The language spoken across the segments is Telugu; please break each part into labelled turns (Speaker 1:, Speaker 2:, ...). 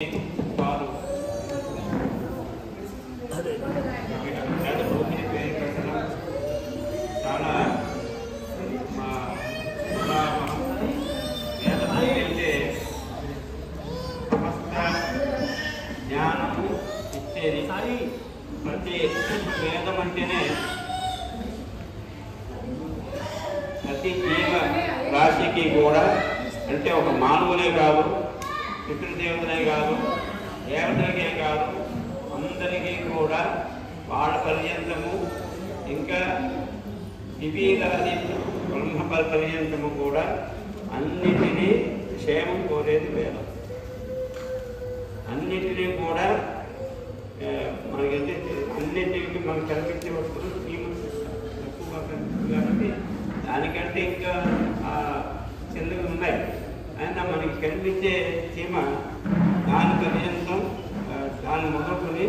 Speaker 1: వారు భూమిని పేరు పెట్టడం చాలా మా వేదభూమి అంటే సమస్త జ్ఞానము ఇచ్చేది. ప్రతి వేదం అంటేనే ప్రతి జీవ రాశికి కూడా అంటే ఒక మానవులే కాదు, పితృదేవతలే కాదు, దేవతలకే కాదు, అందరికీ కూడా వాళ్ళ పర్యంతము ఇంకా దివీలాది బ్రహ్మ పర్యంతము కూడా అన్నిటినీ క్షేమం కోరేది వేదం. అన్నిటినీ కూడా మనకైతే అన్నింటికి మనకు కనిపించే వస్తువులు తక్కువగా కనిపిస్తుంది కాబట్టి దానికంటే ఇంకా చిన్నవి ఉన్నాయి. అయినా మనకి కనిపించే చీమ దాని పర్యంతం దాన్ని మొదలుకొని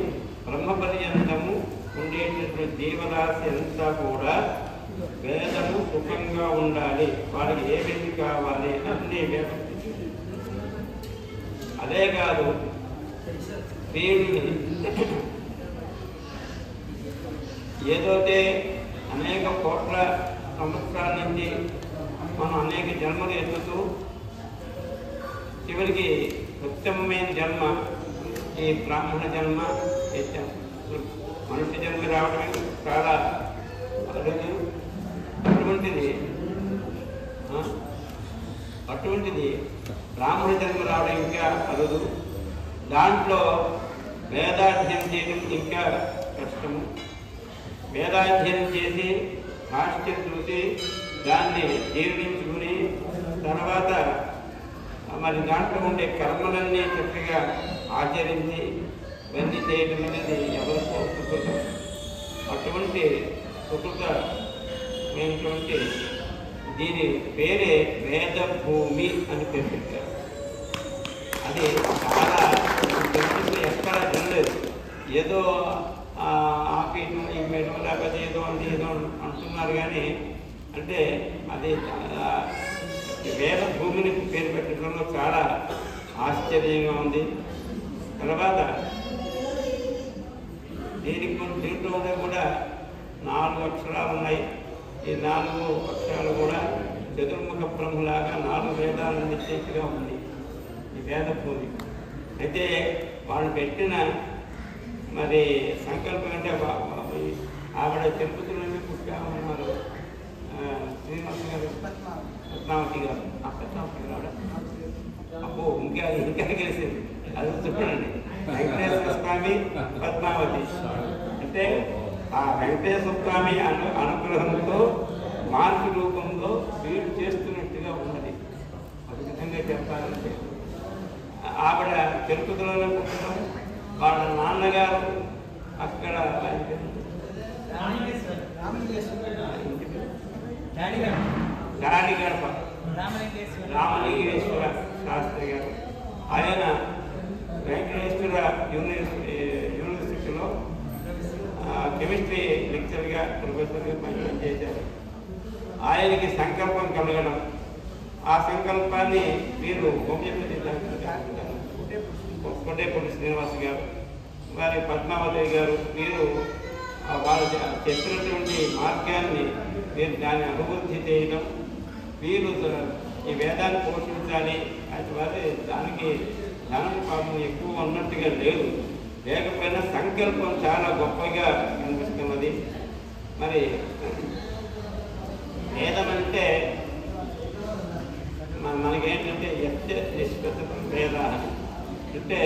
Speaker 1: బ్రహ్మ పర్యంతము ఉండేటటువంటి జీవరాశి అంతా కూడా వేదము సుఖంగా ఉండాలి, వారికి ఏమేమి కావాలి అన్నీ వేదం. అదే కాదు, దేవుడిని ఏదైతే అనేక కోట్ల సంవత్సరాల నుంచి మనం అనేక జన్మలు ఎత్తుతూ చివరికి ఉత్తమమైన జన్మ ఈ బ్రాహ్మణ జన్మ ఎత్తాం. మనుష్య జన్మ రావడం చాలా అరుదు. అటువంటిది బ్రాహ్మణ జన్మ రావడం ఇంకా అరుదు. దాంట్లో వేదాధ్యయనం చేయడం ఇంకా కష్టము. వేదాధ్యయనం చేసి భాష్యం చూసి దాన్ని జీర్ణించుకుని తర్వాత మరి దాంట్లో ఉండే కర్మలన్నీ చక్కగా ఆచరించి ఇవన్నీ చేయడం అనేది ఎవరికో సుకృతం. అటువంటి సుకృతమైనటువంటి దీని పేరే వేదభూమి అని పేరు పెట్టారు. అది చాలా ఎక్కడ వినలేదు. ఏదో ఆపేయడం ఇవ్వడం లేకపోతే ఏదో అంటే ఏదో అంటున్నారు కానీ అంటే అది వేద భూమిని పేరు పెట్టడంలో చాలా ఆశ్చర్యంగా ఉంది. తర్వాత దీంట్లో కూడా 4 అక్షరాలు ఉన్నాయి. ఈ 4 అక్షరాలు కూడా చతుర్ముఖ బ్రహ్మలాగా 4 వేదాలను నిశ్చయితగా ఉంది ఈ వేద భూమి. అయితే వాళ్ళు పెట్టిన మరి సంకల్పం అంటే ఆవిడ తిరుపతిలోనే పుట్టామన్నారు శ్రీనివాస గారు, పద్మావతి గారు. పద్మావతి గారు అబ్బో ఇంకా గెలిచింది. అది చూడండి, వెంకటేశ్వర స్వామి పద్మావతి అంటే ఆ వెంకటేశ్వర స్వామి అనుగ్రహంతో మార్పు రూపంలో వీడు చేస్తున్నట్టుగా ఉన్నది. ఒక విధంగా చెప్పాలంటే ఆవిడ తిరుపతిలోనే పుట్టడం, వాళ్ళ నాన్నగారు అక్కడ గాడిగడప రామలింగేశ్వర శాస్త్రి గారు. ఆయన వెంకటేశ్వర యూనివర్సిటీలో కెమిస్ట్రీ లెక్చర్గా ప్రొఫెసర్గా పనిచేశారు. ఆయనకి సంకల్పం కలగడం, ఆ సంకల్పాన్ని వీరు హోమియోపతి కొట్టేపల్లి శ్రీనివాస్ గారు, వారి పద్మావతి గారు వీరు వాళ్ళు చెప్పినటువంటి మార్గాన్ని వీరు దాన్ని అభివృద్ధి చేయడం, వీరు ఈ వేదాన్ని పోషించాలి అది వారి దానికి ధనం పాపం ఎక్కువ ఉన్నట్టుగా లేదు. లేకపోయినా సంకల్పం చాలా గొప్పగా కనిపిస్తున్నది. మరి వేదం అంటే మనకేంటంటే నిష్పత్తం వేద అంటే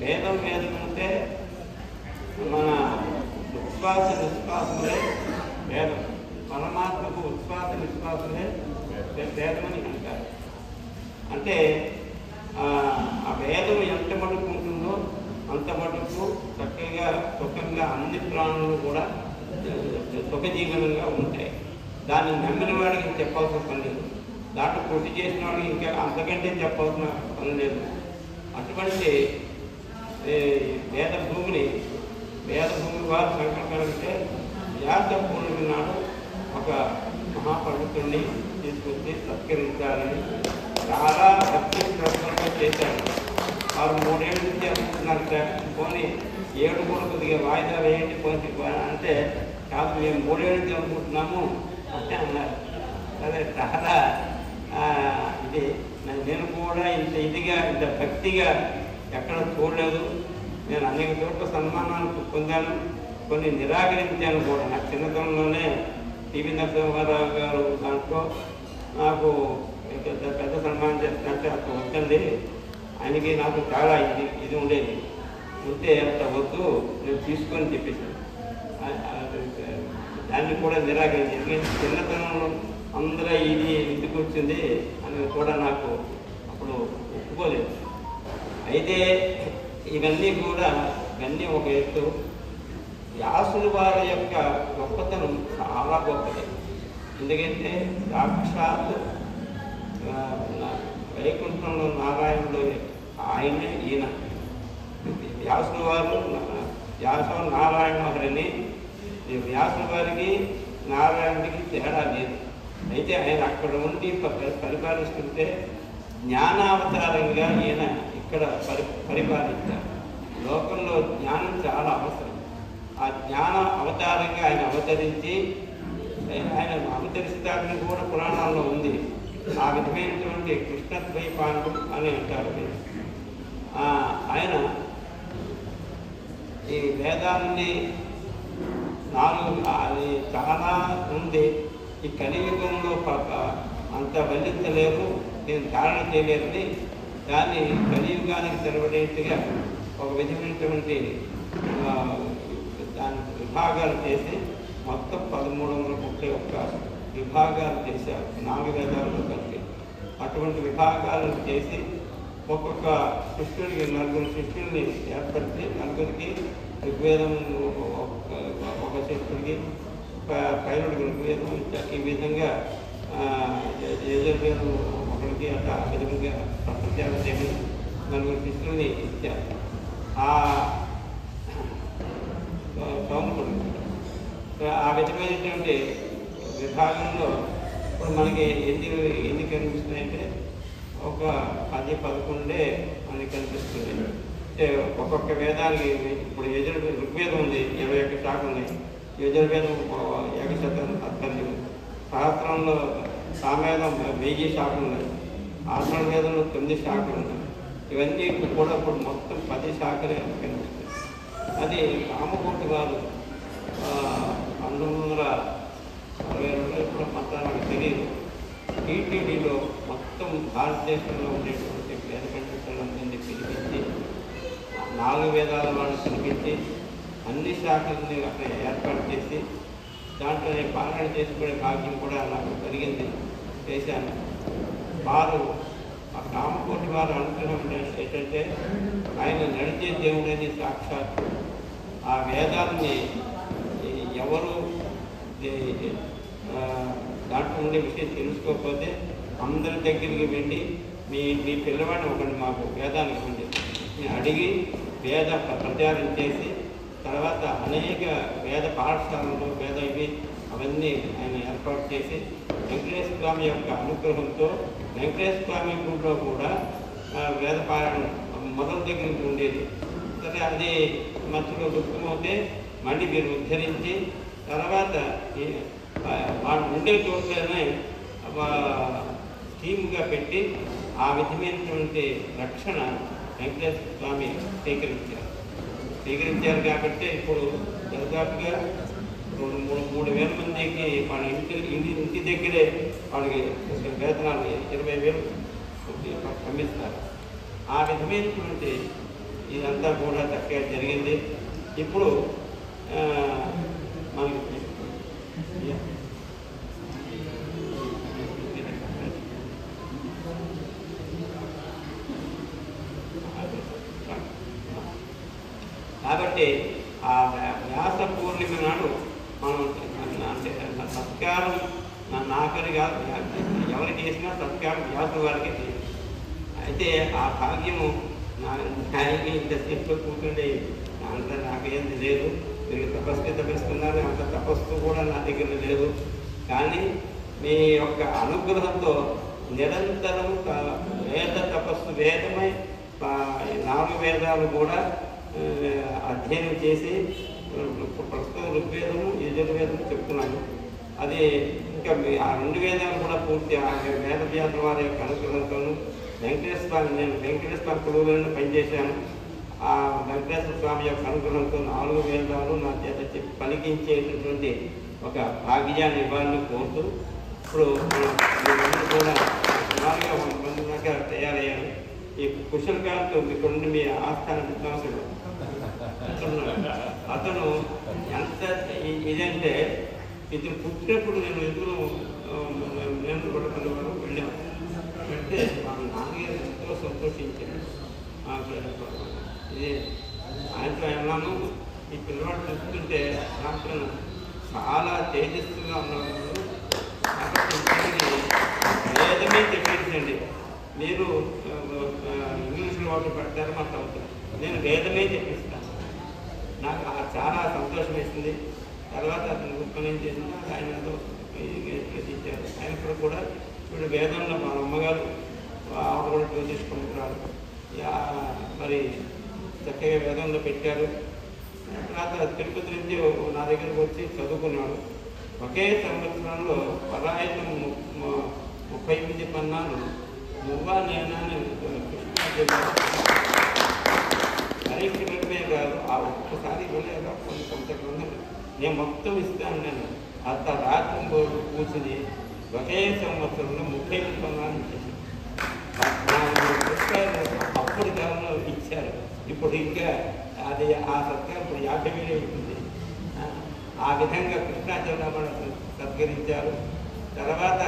Speaker 1: వేదం అంటే మన ఉచ్ఛ్వాస నిశ్వాసములే వేదం. పరమాత్మకు ఉచ్ఛ్వాస నిశ్వాసములే వేదమని అంటారు. అంటే ఆ వేదం ఎంత మటుకు ఉంటుందో అంత మటుకు చక్కగా సుఖంగా అన్ని ప్రాణులు కూడా సుఖజీవనంగా ఉంటాయి. దాన్ని నమ్మిన వాడికి చెప్పాల్సిన పని లేదు, దాంట్లో కృషి చేసిన వాడికి ఇంకా అంతకంటే చెప్పాల్సిన పని లేదు. అటువంటి వేదభూమి వారు సంకల్పాలంటే వ్యాస పూర్ణిమ నాడు ఒక మహాపండితుడిని తీసుకొచ్చి సత్కరించాలని చాలా భక్తి శ్రద్ధంగా చేశారు. వారు 3 ఏళ్ళ నుంచి అనుకుంటున్నారు సార్, పోనీ 7 కూడా కొద్దిగా వాయిదా వేయండి పోనీ అంటే, కాదు మేము 3 ఏళ్ళ నుంచి అనుకుంటున్నాము అంటే అన్నారు. అదే చాలా ఇది నేను కూడా ఇంత ఇదిగా ఇంత భక్తిగా ఎక్కడ చూడలేదు. నేను అనేక చోట్ల సన్మానాలు పొందాను, కొన్ని నిరాకరించాను కూడా. నాకు చిన్నతనంలోనే టీవీ నరసింహారావు గారు దాంట్లో నాకు పెద్ద సన్మానం చేస్తానంటే అక్కడ వద్దండి, ఆయనకి నాకు చాలా ఇది ఉండేది, ఉంటే అంత వద్దు నేను తీసుకొని చెప్పేసాను. దాన్ని కూడా నిరాకరించాను. ఎందుకంటే చిన్నతనంలో అందరూ ఇది ఇంటికి వచ్చింది అని కూడా నాకు అప్పుడు ఒప్పుకోలేదు. అయితే ఇవన్నీ ఒక ఎత్తు. వ్యాసుల వారి యొక్క గొప్పతనం చాలా గొప్పది. ఎందుకంటే సాక్షాత్ వైకుంఠంలో నారాయణుడు ఆయనే ఈయన. వ్యాసుల వారు నారాయణ హరిని, వ్యాసుల వారికి నారాయణుడికి తేడా లేదు. అయితే ఆయన అక్కడ ఉండి పరిపాలిస్తుంటే జ్ఞానావతారంగా ఈయన ఇక్కడ పరిపాలించారు. లోకంలో జ్ఞానం చాలా అవసరం. ఆ జ్ఞాన అవతారంగా ఆయన అవతరించి, ఆయన అవతరిస్తారని కూడా పురాణాల్లో ఉంది. ఆ విధమైనటువంటి కృష్ణద్వైపానుడు అని అంటారు. ఆయన ఈ వేదాన్ని అది చాలా ఉంది. ఈ కలియుగంలో అంత వల్లించలేరు, నేను ధారణ చేయలేదని దాన్ని కలియుగానికి తెరవడేట్టుగా ఒక విధమైనటువంటి దాని విభాగాలు చేసి మొత్తం 1331 విభాగాలు చేశారు 4 వేదాలలో కలిపి. అటువంటి విభాగాలను చేసి ఒక్కొక్క శిష్యుడికి 4 శిష్యుల్ని ఏర్పరిచి, 4కి ఋగ్వేదం ఒక శిష్యుడికి, పైనుడికి ఋగ్వేదం, ఈ విధంగా యజుర్వేదం ఒకరికి, అట్లా ఆ విధంగా ప్రపంచాలు చేయమని 4 శిష్యుల్ని ఇచ్చారు. ఆ విధమైనటువంటి విభాగంలో ఇప్పుడు మనకి ఎన్ని కనిపిస్తున్నాయంటే ఒక 10-11 మనకి కనిపిస్తుంది. అంటే ఒక్కొక్క వేదానికి ఇప్పుడు ఋగ్వేదం ఉంది, 21 శాఖలు ఉన్నాయి. యజుర్వేదం ఏకశతం 18, సహస్రంలో సామవేదం 1000 శాఖలు ఉన్నాయి, ఆషాఢవేదంలో 9 శాఖలు ఉన్నాయి. ఇవన్నీ కూడా ఇప్పుడు మొత్తం 10 శాఖలే కనిపిస్తాయి. అది రామకోటి వారు 1962 ఇప్పుడు మొత్తం నాకు తెలియదు, టీటీడీలో మొత్తం భారతదేశంలో ఉండేటువంటి వేద పండితులందరినీ పిలిపించి 4 వేదాల వాళ్ళు పిలిపించి అన్ని శాఖల్ని అక్కడ ఏర్పాటు చేసి దాంట్లో పాలన చేసుకునే భాగ్యం కూడా నాకు కలిగింది, చేశాను. వారు ఆ రామకోటి వారు అనుగ్రహం ఏంటంటే ఆయన నడిచే దేవుడని సాక్షాత్ ఆ వేదాన్ని ఎవరు దాంట్లో ఉండే విషయం తెలుసుకోకపోతే అందరి దగ్గరికి వెళ్ళి మీ పిల్లవాడిని ఒకటి మాకు వేదానికి ఇవ్వండి అడిగి వేద ప్రచారం చేసి, తర్వాత అనేక వేద పాఠశాలలో వేద అవన్నీ ఆయన ఏర్పాటు చేసి, వెంకటేశ్వర స్వామి యొక్క అనుగ్రహంతో వెంకటేశ్వర స్వామి గుడిలో కూడా వేద పారాయణం మొదటి దగ్గర నుంచి ఉండేది. సరే అది మధ్యలో దుఃఖమవుతే మళ్ళీ మీరు ఉద్ధరించి తర్వాత వాళ్ళు ఉండే చోట్లనే స్కీమ్గా పెట్టి ఆ విధమైనటువంటి రక్షణ వెంకటేశ్వర స్వామి స్వీకరించారు కాబట్టి ఇప్పుడు దాదాపుగా 3,000 మందికి వాళ్ళ ఇంటి దగ్గరే వాళ్ళకి వేతనాలు 20,000 పంపిస్తారు. ఆ విధమైనటువంటి ఇదంతా కూడా చక్కగా జరిగింది. ఇప్పుడు మనకి కాబట్టి ఆ వ్యాస పూర్ణిమ నాడు మనం అంటే సత్కారం నాకని కాదు, ఎవరికి చేసినా సత్కారం వ్యాసుల వారికి చేయాలి. అయితే ఆ భాగ్యము న్యాయంగా ఇంతసేపు కూర్చుండే అంత నాకేంది లేదు. మీరు తపస్సుకున్నారు, అంత తపస్సు కూడా నా దగ్గర లేదు. కానీ మీ యొక్క అనుగ్రహంతో నిరంతరం వేద తపస్సు వేదమై 4 వేదాలు కూడా అధ్యయనం చేసి ప్రస్తుతం ఋగ్వేదము యజుర్వేదము చెప్తున్నాను. అది ఇంకా ఆ 2 వేదాలు కూడా పూర్తి వేదవ్యాసుల వారి యొక్క అనుగ్రహంతోనూ నేను వెంకటేశ్వర స్వామి కొలువులను పనిచేశాను. ఆ వెంకటేశ్వర స్వామి యొక్క అనుగ్రహంతో 4 వేదాలు నా చేత చెప్పి పలికించేటటువంటి ఒక భాగ్యాన్ని ఇవ్వాలని కోరుతూ ఇప్పుడు కూడా సుమారుగా 100 మంది దాకా తయారయ్యాను. ఈ కుశలకాంత్ ఇక్కడ మీ ఆస్థాన విద్వాంసుడు అతను ఎంత ఇదంటే ఇతను పుట్టినప్పుడు నేను ఎదురు నేను కూడా పిల్లవాడు వెళ్ళాను. అంటే మా నాన్నగారు ఎంతో సంతోషించాడు. ఇది ఆయనతో అన్నాను, ఈ పిల్లవాడు చూస్తుంటే నాకు చాలా తేజస్సుగా ఉన్నాడు. వేదమే తెప్పించండి, మీరు ఇంగ్లీష్లో వాటి పెడతారు మాకు అవుతుంది, నేను వేదమే తెప్పిస్తాను. నాకు చాలా సంతోషం వేసింది. తర్వాత అతను ఉపనయనం చేసింది, ఆయన ఇచ్చారు. ఆయన కూడా ఇప్పుడు వేదంలో మా అమ్మగారు ఆవిడ కూడా జ్యోతిష్కుంటున్నారు, మరి చక్కగా వేదంలో పెట్టారు. తర్వాత తిరుపతి నుంచి నా దగ్గరకు వచ్చి చదువుకున్నాడు. ఒకే సంవత్సరంలో పరాయణం 38 పన్నాలు మువ్వా నేనాన్ని కృష్ణా పరీక్షలమే కాదు, ఆ ఒక్కసారి వెళ్ళాక కొంత గ్రంథం నేను మొత్తం ఇస్తాను. నేను అంత రాత్రి కూర్చుని ఒకే సంవత్సరంలో 38 పన్నాలు ఇచ్చేసాను. అప్పుడు కాలంలో ఇచ్చారు. ఇప్పుడు ఇంకా అది ఆ సత్కారం ఇప్పుడు 50,000 అవుతుంది. ఆ విధంగా కృష్ణాచరణ సత్కరించారు. తర్వాత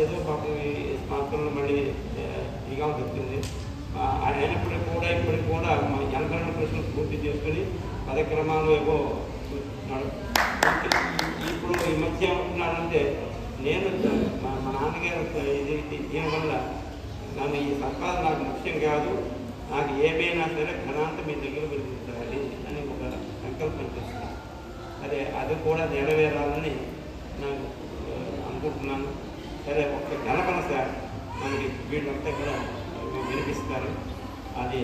Speaker 1: ఏదో పాపం సంవత్సరంలో మళ్ళీ ఇదిగా దొరుకుతుంది. అయినప్పటికీ కూడా ఇప్పటికి కూడా మా జనగణన ప్రశ్నలు పూర్తి చేసుకుని పదక్రమాలు ఏవో చూస్తున్నాడు. ఇప్పుడు ఈ మధ్య ఏమంటున్నాడంటే, నేను మా నాన్నగారు దీనివల్ల నన్ను ఈ సంపాదన నాకు ముఖ్యం కాదు, నాకు ఏమైనా సరే ఘనాంత మీ దగ్గర పెరుగుతుంది అని ఒక సంకల్పం చేస్తున్నాను. అది కూడా నెరవేరాలని నేను అనుకుంటున్నాను. సరే, ఒక గణపన సార్ మనకి వీళ్ళంతా కూడా వినిపిస్తారు. అది